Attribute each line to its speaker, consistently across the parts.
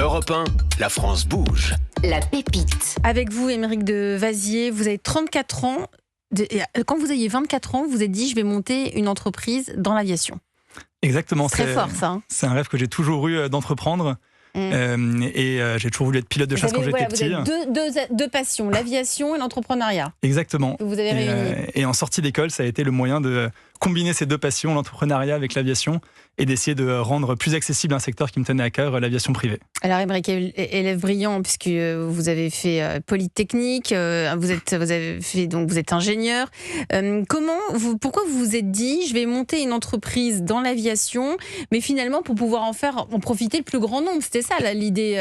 Speaker 1: Europe 1, la France bouge.
Speaker 2: La pépite.
Speaker 3: Avec vous, Émeric de Vazier, vous avez 34 ans. Quand vous aviez 24 ans, vous vous êtes dit, je vais monter une entreprise dans l'aviation.
Speaker 4: Exactement.
Speaker 3: C'est très fort, ça. Hein.
Speaker 4: C'est un rêve que j'ai toujours eu d'entreprendre. J'ai toujours voulu être pilote de chasse quand j'étais petit.
Speaker 3: Vous avez deux passions, l'aviation et l'entrepreneuriat.
Speaker 4: Exactement.
Speaker 3: Que vous avez réunis.
Speaker 4: Et en sortie d'école, ça a été le moyen de combiner ces deux passions, l'entrepreneuriat avec l'aviation, et d'essayer de rendre plus accessible un secteur qui me tenait à cœur, l'aviation privée.
Speaker 3: Alors Émeric est élève brillant puisque vous avez fait Polytechnique, vous êtes ingénieur. Pourquoi vous vous êtes dit, je vais monter une entreprise dans l'aviation, mais finalement pour pouvoir en profiter le plus grand nombre? C'était ça l'idée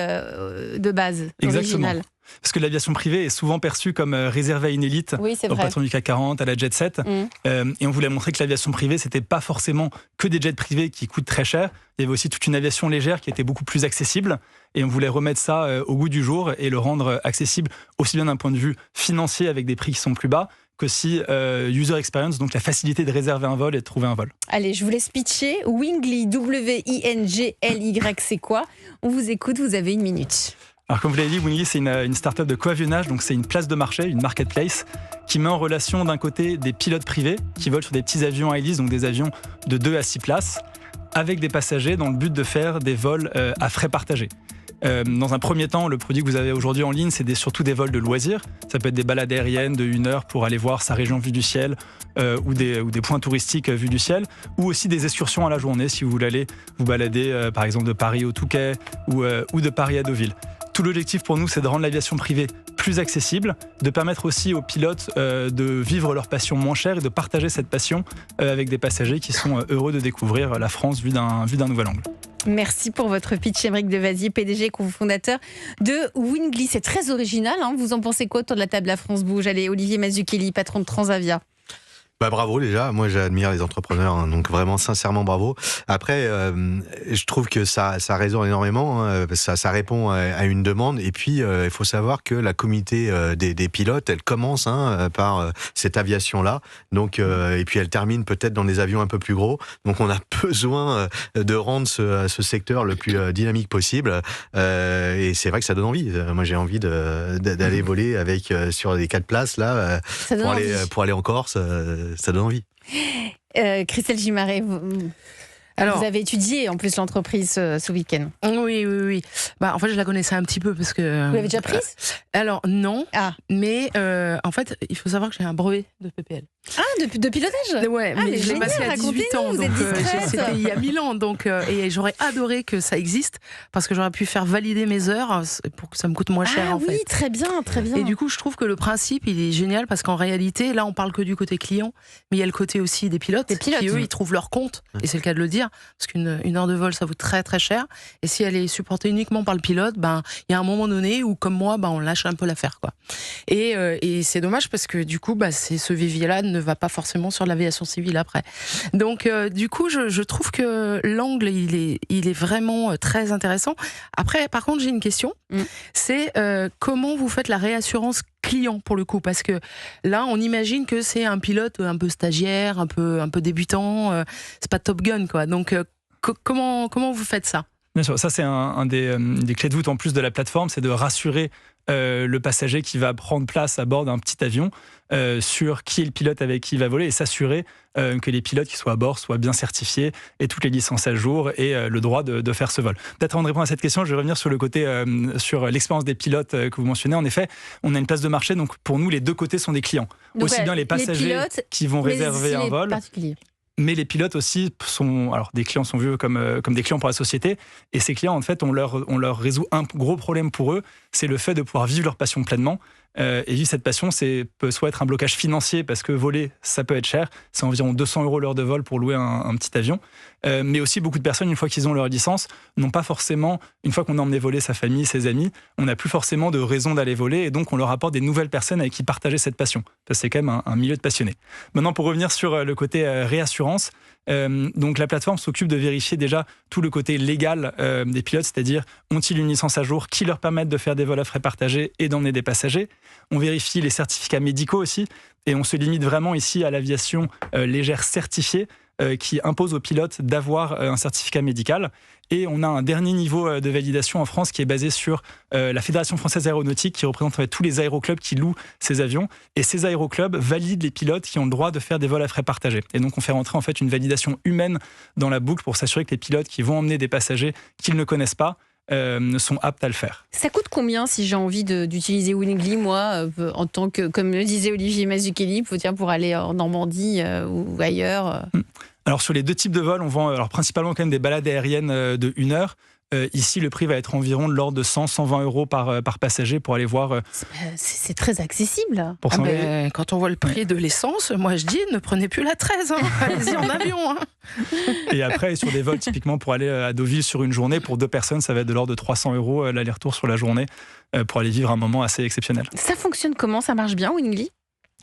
Speaker 3: de base, originale.
Speaker 4: Parce que l'aviation privée est souvent perçue comme réservée à une élite, au patron du CAC 40, à la Jet Set. Et on voulait montrer que l'aviation privée, c'était pas forcément que des jets privés qui coûtent très cher. Il y avait aussi toute une aviation légère qui était beaucoup plus accessible. Et on voulait remettre ça au goût du jour et le rendre accessible aussi bien d'un point de vue financier avec des prix qui sont plus bas, qu'aussi user experience, donc la facilité de réserver un vol et de trouver un vol.
Speaker 3: Allez, je vous laisse pitcher. Wingly, W-I-N-G-L-Y, c'est quoi? On vous écoute, vous avez 1 minute.
Speaker 4: Alors comme vous l'avez dit, Wingly, c'est une start-up de coavionnage, donc c'est une place de marché, une marketplace, qui met en relation d'un côté des pilotes privés qui volent sur des petits avions Hélice, donc des avions de 2 à 6 places, avec des passagers dans le but de faire des vols à frais partagés. Dans un premier temps, le produit que vous avez aujourd'hui en ligne, c'est surtout des vols de loisirs. Ça peut être des balades aériennes de 1 heure pour aller voir sa région vue du ciel ou des points touristiques vue du ciel, ou aussi des excursions à la journée si vous voulez aller vous balader par exemple de Paris au Touquet ou de Paris à Deauville. Tout l'objectif pour nous, c'est de rendre l'aviation privée plus accessible, de permettre aussi aux pilotes de vivre leur passion moins cher et de partager cette passion avec des passagers qui sont heureux de découvrir la France vue d'un nouvel angle.
Speaker 3: Merci pour votre pitch, Émeric de Vazier, PDG et cofondateur de Wingly. C'est très original, hein. Vous en pensez quoi autour de la table La France bouge? Allez, Olivier Mazzucchelli, patron de Transavia.
Speaker 5: Bravo déjà, moi j'admire les entrepreneurs, hein, donc vraiment sincèrement bravo. Après, je trouve que ça résonne énormément, hein, ça répond à une demande, et puis il faut savoir que la communauté des pilotes, elle commence par cette aviation-là, donc et puis elle termine peut-être dans des avions un peu plus gros, donc on a besoin de rendre ce secteur le plus dynamique possible, et c'est vrai que ça donne envie. Moi j'ai envie d'aller voler avec sur les 4 places là, pour aller en Corse. Ça donne envie.
Speaker 3: Christelle Gimaret, vous avez étudié en plus l'entreprise ce week-end.
Speaker 6: Oui. En fait, je la connaissais un petit peu parce que...
Speaker 3: Vous l'avez déjà prise?
Speaker 6: Alors, non. Mais en fait, il faut savoir que j'ai un brevet de PPL.
Speaker 3: Ah, de pilotage?
Speaker 6: Ouais, mais je l'ai passé à 18 ans. Donc, c'était il y a 1000 ans. Donc, et j'aurais adoré que ça existe parce que j'aurais pu faire valider mes heures pour que ça me coûte moins cher.
Speaker 3: Oui, très bien.
Speaker 6: Et du coup, je trouve que le principe, il est génial parce qu'en réalité, là, on parle que du côté client, mais il y a le côté aussi des pilotes qui, eux, ils trouvent leur compte. Et c'est le cas de le dire parce qu'une heure de vol, ça coûte très, très cher. Et si elle est supportée uniquement par le pilote, il y a un moment donné où, comme moi, on lâche un peu l'affaire, quoi. Et c'est dommage parce que du coup, ce vivier-là ne va pas forcément sur l'aviation civile après. Donc, du coup, je trouve que l'angle, il est vraiment très intéressant. Après, par contre, j'ai une question. C'est comment vous faites la réassurance client pour le coup, parce que là, on imagine que c'est un pilote un peu stagiaire, un peu débutant. C'est pas Top Gun, quoi. Donc, comment vous faites ça?
Speaker 4: Bien sûr, ça c'est un des clés de voûte en plus de la plateforme, c'est de rassurer le passager qui va prendre place à bord d'un petit avion sur qui est le pilote avec qui il va voler et s'assurer que les pilotes qui soient à bord soient bien certifiés et toutes les licences à jour et le droit de faire ce vol. Peut-être avant de répondre à cette question, je vais revenir sur le côté sur l'expérience des pilotes que vous mentionnez. En effet, on a une place de marché, donc pour nous les deux côtés sont des clients. Donc, aussi bien les passagers qui vont réserver un vol. Mais les pilotes aussi des clients sont vus comme des clients pour la société. Et ces clients, en fait, on leur résout un gros problème pour eux, c'est le fait de pouvoir vivre leur passion pleinement. Et vivre cette passion, peut soit être un blocage financier, parce que voler, ça peut être cher. C'est environ 200 € l'heure de vol pour louer un petit avion. Mais aussi, beaucoup de personnes, une fois qu'ils ont leur licence, n'ont pas forcément, une fois qu'on a emmené voler sa famille, ses amis, on n'a plus forcément de raison d'aller voler. Et donc, on leur apporte des nouvelles personnes avec qui partager cette passion. Parce que c'est quand même un milieu de passionnés. Maintenant, pour revenir sur le côté réassurance, donc la plateforme s'occupe de vérifier déjà tout le côté légal des pilotes, c'est-à-dire ont-ils une licence à jour qui leur permette de faire des vols à frais partagés et d'emmener des passagers. On vérifie les certificats médicaux aussi, et on se limite vraiment ici à l'aviation légère certifiée, qui impose aux pilotes d'avoir un certificat médical. Et on a un dernier niveau de validation en France qui est basé sur la Fédération française aéronautique, qui représente en fait tous les aéroclubs qui louent ces avions. Et ces aéroclubs valident les pilotes qui ont le droit de faire des vols à frais partagés. Et donc on fait rentrer en fait une validation humaine dans la boucle pour s'assurer que les pilotes qui vont emmener des passagers qu'ils ne connaissent pas sont aptes à le faire.
Speaker 3: Ça coûte combien si j'ai envie d'utiliser Wingly, moi, en tant que, comme le disait Olivier Mazzucchelli, pour aller en Normandie ou ailleurs
Speaker 4: Alors sur les deux types de vols, on vend principalement quand même des balades aériennes de 1 heure. Ici, le prix va être environ de l'ordre de 100-120 euros par passager pour aller voir.
Speaker 3: C'est très accessible.
Speaker 6: Quand on voit le prix de l'essence, moi je dis ne prenez plus la 13, allez-y en avion.
Speaker 4: Et après, sur des vols typiquement pour aller à Deauville sur une journée, pour 2 personnes, ça va être de l'ordre de 300 euros l'aller-retour sur la journée pour aller vivre un moment assez exceptionnel.
Speaker 3: Ça fonctionne comment? Ça marche bien, Wingly?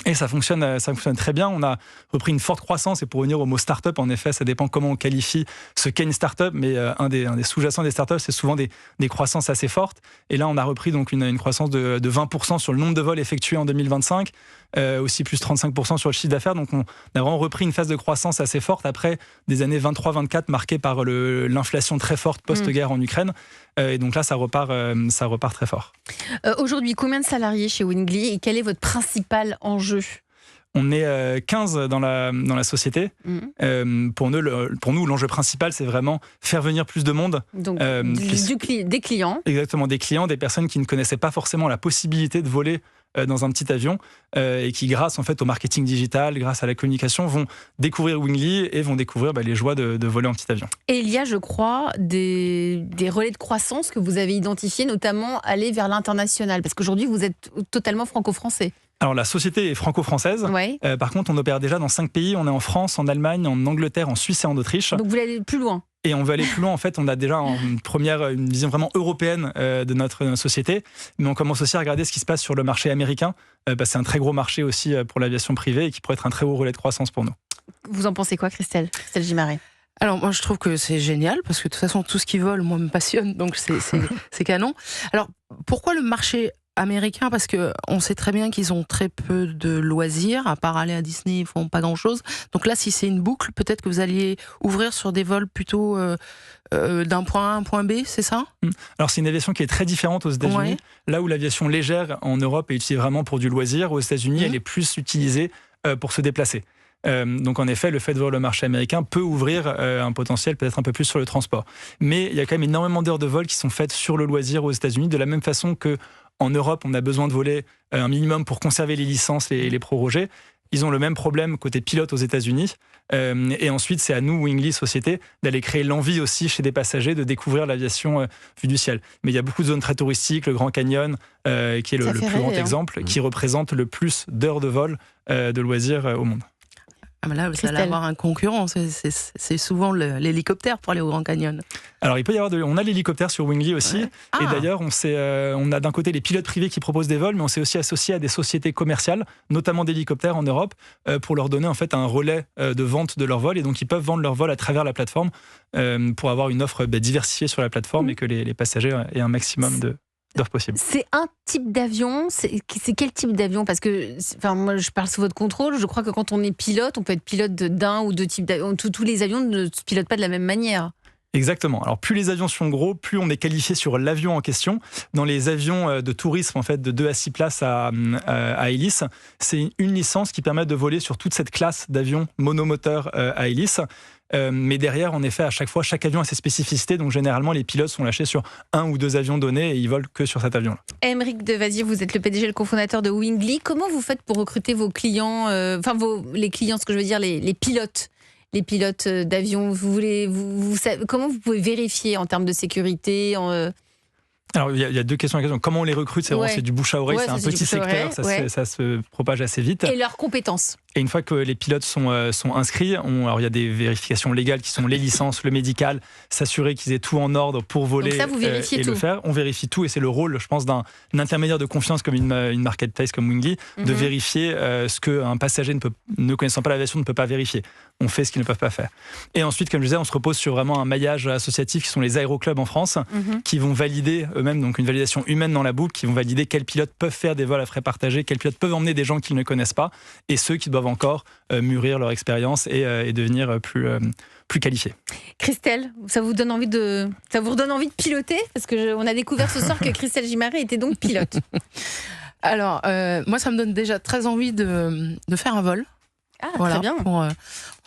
Speaker 4: Et ça fonctionne très bien. On a repris une forte croissance. Et pour revenir au mot start-up, en effet, ça dépend comment on qualifie ce qu'est une start-up. Mais un des sous-jacents des start-up, c'est souvent des croissances assez fortes. Et là, on a repris donc une croissance de 20% sur le nombre de vols effectués en 2025. Aussi plus 35% sur le chiffre d'affaires. Donc on a vraiment repris une phase de croissance assez forte après des années 23-24 marquées par l'inflation très forte post-guerre en Ukraine. Et donc là, ça repart très fort.
Speaker 3: Aujourd'hui, combien de salariés chez Wingly et quel est votre principal enjeu?
Speaker 4: On est 15 dans la société. Pour nous, l'enjeu principal, c'est vraiment faire venir plus de monde.
Speaker 3: Donc, des clients.
Speaker 4: Exactement, des clients, des personnes qui ne connaissaient pas forcément la possibilité de voler dans un petit avion et qui, grâce en fait au marketing digital, grâce à la communication, vont découvrir Wingly et vont découvrir les joies de voler en petit avion.
Speaker 3: Et il y a, je crois, des relais de croissance que vous avez identifiés, notamment aller vers l'international, parce qu'aujourd'hui, vous êtes totalement franco-français.
Speaker 4: Alors la société est franco-française.
Speaker 3: Ouais.
Speaker 4: Par contre, on opère déjà dans 5 pays. On est en France, en Allemagne, en Angleterre, en Suisse et en Autriche.
Speaker 3: Donc vous voulez aller plus loin?
Speaker 4: Et on veut aller plus loin. En fait, on a déjà une vision vraiment européenne de notre société. Mais on commence aussi à regarder ce qui se passe sur le marché américain. C'est un très gros marché aussi pour l'aviation privée et qui pourrait être un très haut relais de croissance pour nous.
Speaker 3: Vous en pensez quoi, Christelle Gimaret?
Speaker 6: Alors moi je trouve que c'est génial parce que de toute façon tout ce qui vole moi me passionne, donc c'est canon. Alors pourquoi le marché américain? Parce que on sait très bien qu'ils ont très peu de loisirs, à part aller à Disney, ils font pas grand chose. Donc là, si c'est une boucle, peut-être que vous alliez ouvrir sur des vols plutôt d'un point A à un point B, c'est ça?
Speaker 4: Alors c'est une aviation qui est très différente aux États-Unis. Ouais. Là où l'aviation légère en Europe est utilisée vraiment pour du loisir, aux États-Unis, elle est plus utilisée pour se déplacer. Donc en effet, le fait de voir le marché américain peut ouvrir un potentiel peut-être un peu plus sur le transport. Mais il y a quand même énormément d'heures de vol qui sont faites sur le loisir aux États-Unis, de la même façon que en Europe, on a besoin de voler un minimum pour conserver les licences et les proroger. Ils ont le même problème côté pilote aux États-Unis. Et ensuite, c'est à nous, Wingly Société, d'aller créer l'envie aussi chez des passagers de découvrir l'aviation vue du ciel. Mais il y a beaucoup de zones très touristiques, le Grand Canyon, qui est le plus grand exemple, qui représente le plus d'heures de vol de loisirs au monde.
Speaker 6: Ah ben là, vous allez avoir un concurrent. C'est souvent l'hélicoptère pour aller au Grand Canyon.
Speaker 4: Alors, il peut y avoir on a l'hélicoptère sur Wingly aussi. Ouais. Et d'ailleurs, on a d'un côté les pilotes privés qui proposent des vols, mais on s'est aussi associé à des sociétés commerciales, notamment d'hélicoptères en Europe, pour leur donner en fait un relais de vente de leurs vols. Et donc, ils peuvent vendre leurs vols à travers la plateforme pour avoir une offre diversifiée sur la plateforme et que les passagers aient un maximum d'heures possibles.
Speaker 3: C'est un type d'avion, c'est quel type d'avion? Parce que, moi je parle sous votre contrôle, je crois que quand on est pilote, on peut être pilote d'un ou deux types d'avions. Tous les avions ne se pilotent pas de la même manière.
Speaker 4: Exactement. Alors plus les avions sont gros, plus on est qualifié sur l'avion en question. Dans les avions de tourisme en fait de 2 à 6 places à hélice, c'est une licence qui permet de voler sur toute cette classe d'avions monomoteurs à hélice. Mais derrière, en effet, à chaque fois, chaque avion a ses spécificités. Donc généralement, les pilotes sont lâchés sur 1 ou 2 avions donnés et ils volent que sur cet avion-là.
Speaker 3: Aymeric Devasier, vous êtes le PDG et le cofondateur de Wingly. Comment vous faites pour recruter vos clients, les clients, ce que je veux dire, les pilotes? Les pilotes d'avion, comment vous pouvez vérifier en termes de sécurité
Speaker 4: Alors, il y a 2 questions à la question. Comment on les recrute? C'est du bouche à oreille, c'est un petit secteur, ça se propage assez vite.
Speaker 3: Et leurs compétences?
Speaker 4: Et une fois que les pilotes sont inscrits, alors il y a des vérifications légales qui sont les licences, le médical, s'assurer qu'ils aient tout en ordre pour voler. Donc ça, vous vérifiez tout. Le faire. On vérifie tout et c'est le rôle, je pense, d'un intermédiaire de confiance comme une marketplace comme Wingly, de vérifier ce qu'un passager ne connaissant pas l'aviation ne peut pas vérifier. On fait ce qu'ils ne peuvent pas faire. Et ensuite, comme je disais, on se repose sur vraiment un maillage associatif qui sont les aéroclubs en France, qui vont valider eux-mêmes, donc une validation humaine dans la boucle, qui vont valider quels pilotes peuvent faire des vols à frais partagés, quels pilotes peuvent emmener des gens qu'ils ne connaissent pas, et ceux qui doivent peuvent encore mûrir leur expérience et devenir plus qualifiés.
Speaker 3: Christelle, ça vous redonne envie de piloter? Parce qu'on a découvert ce soir que Christelle Gimaret était donc pilote.
Speaker 6: Alors, moi, ça me donne déjà très envie de faire un vol.
Speaker 3: Ah, très bien.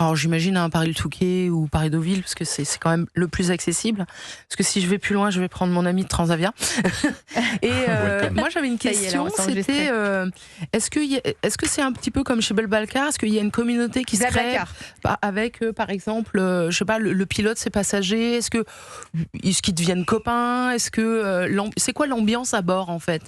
Speaker 6: Alors, j'imagine un Paris-le-Touquet ou Paris-Deauville, parce que c'est quand même le plus accessible. Parce que si je vais plus loin, je vais prendre mon ami de Transavia. Et moi, j'avais une question, c'était est-ce que c'est un petit peu comme chez Belbalcar? Est-ce qu'il y a une communauté qui se crée avec, par exemple, je sais pas, le pilote, ses passagers? Est-ce qu'ils deviennent copains? C'est quoi l'ambiance à bord, en fait?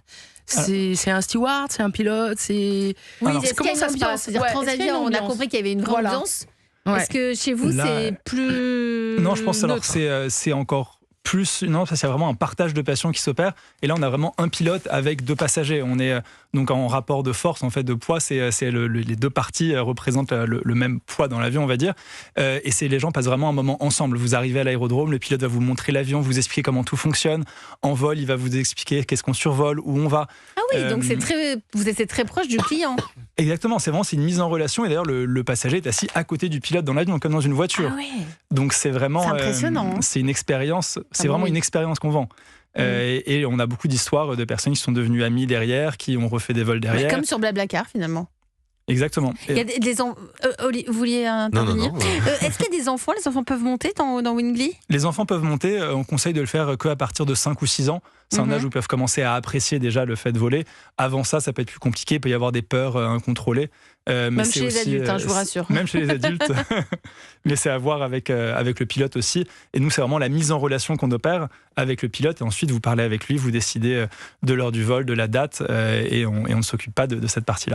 Speaker 6: C'est un steward, c'est un pilote, c'est...
Speaker 3: Oui, comment ça se passe? C'est-à-dire Transavia, on a compris qu'il y avait une vraie ambiance. Ouais. Est-ce que chez vous, c'est plus...
Speaker 4: Non, je pense alors que c'est encore plus... Non, ça c'est vraiment un partage de passion qui s'opère. Et là, on a vraiment un pilote avec 2 passagers. On est donc en rapport de force, en fait, de poids. Les 2 parties représentent le même poids dans l'avion, on va dire. Et les gens passent vraiment un moment ensemble. Vous arrivez à l'aérodrome, le pilote va vous montrer l'avion, vous expliquer comment tout fonctionne. En vol, il va vous expliquer qu'est-ce qu'on survole, où on va.
Speaker 3: Ah oui, donc vous êtes très proche du client.
Speaker 4: Exactement, c'est une mise en relation. Et d'ailleurs, le passager est assis à côté du pilote dans l'avion, comme dans une voiture.
Speaker 3: Ah ouais.
Speaker 4: Donc c'est vraiment...
Speaker 3: C'est impressionnant.
Speaker 4: C'est une expérience, une expérience qu'on vend. Et on a beaucoup d'histoires de personnes qui sont devenues amies derrière, qui ont refait des vols derrière.
Speaker 3: Comme sur Blablacar, finalement.
Speaker 4: Exactement.
Speaker 3: Il y a vous vouliez intervenir?
Speaker 5: Non.
Speaker 3: Est-ce qu'il y a des enfants? Les enfants peuvent monter dans Wingly?
Speaker 4: Les enfants peuvent monter. On conseille de le faire qu'à partir de 5 ou 6 ans. C'est un âge où ils peuvent commencer à apprécier déjà le fait de voler. Avant ça peut être plus compliqué. Il peut y avoir des peurs incontrôlées.
Speaker 3: Même chez les adultes, je vous rassure.
Speaker 4: Même chez les adultes. Mais c'est à voir avec le pilote aussi. Et nous, c'est vraiment la mise en relation qu'on opère avec le pilote. Et ensuite, vous parlez avec lui, vous décidez de l'heure du vol, de la date. Et on ne s'occupe pas de cette partie-là.